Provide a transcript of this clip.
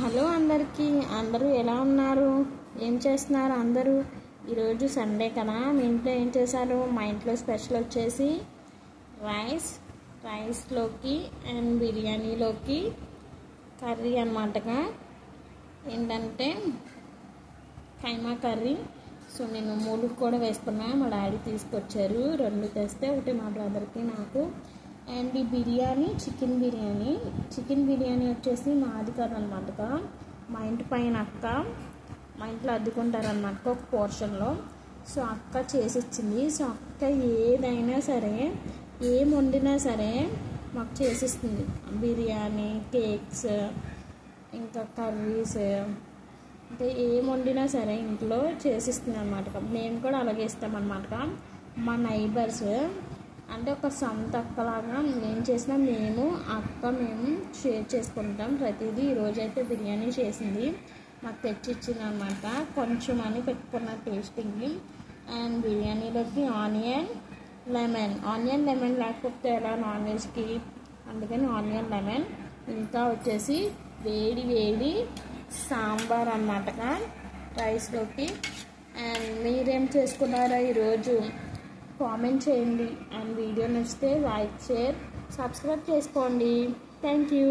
Hello అందరికీ, అందరూ ఎలా ఉన్నారు? ఏం చేస్తున్నారు అందరూ? ఈరోజు సండే కదా, మీ ఇంట్లో ఏం చేశారు? మా ఇంట్లో స్పెషల్ వచ్చేసి రైస్లోకి అండ్ బిర్యానీలోకి కర్రీ అన్నమాటగా. ఏంటంటే కైమా కర్రీ. సో నేను 3 కూడా వేసుకున్నా. మా డాడీ తీసుకొచ్చారు, 2 తెస్తే ఒకటి మా బ్రదర్కి నాకు. అండ్ ఈ బిర్యానీ చికెన్ బిర్యానీ వచ్చేసి మాది కాదనమాట, మా ఇంటి పైన అక్క, మా ఇంట్లో అద్దుకుంటారనమాట ఒక పోర్షన్లో. సో అక్క చేసి ఇచ్చింది. సో అక్క ఏదైనా సరే, ఏం వండినా సరే మాకు చేసిస్తుంది. బిర్యానీ, కేక్స్, ఇంకా కర్రీస్, అంటే ఏం వండినా సరే ఇంట్లో చేసిస్తుంది అనమాట. మేము కూడా అలాగే ఇస్తామన్నమాట. మా నైబర్స్ అంటే ఒక సొంత అక్కలాగా ఏం చేసినా మేము షేర్ చేసుకుంటాం ప్రతిదీ. ఈరోజైతే బిర్యానీ చేసింది, మాకు తెచ్చిచ్చింది అనమాట. కొంచెం అని పెట్టుకున్న టేస్టింగ్. అండ్ బిర్యానీలోకి ఆనియన్ లెమన్ లేకపోతే ఎలా నాన్ వెజ్కి, అందుకని ఆనియన్ లెమన్. ఇంకా వచ్చేసి వేడి సాంబార్ అన్నమాట రైస్లోకి. అండ్ మీరేం చేసుకున్నారో ఈరోజు కామెంట్ చేయండి. అండ్ వీడియో నచ్చితే లైక్, షేర్, సబ్స్క్రైబ్ చేసుకోండి. Thank you.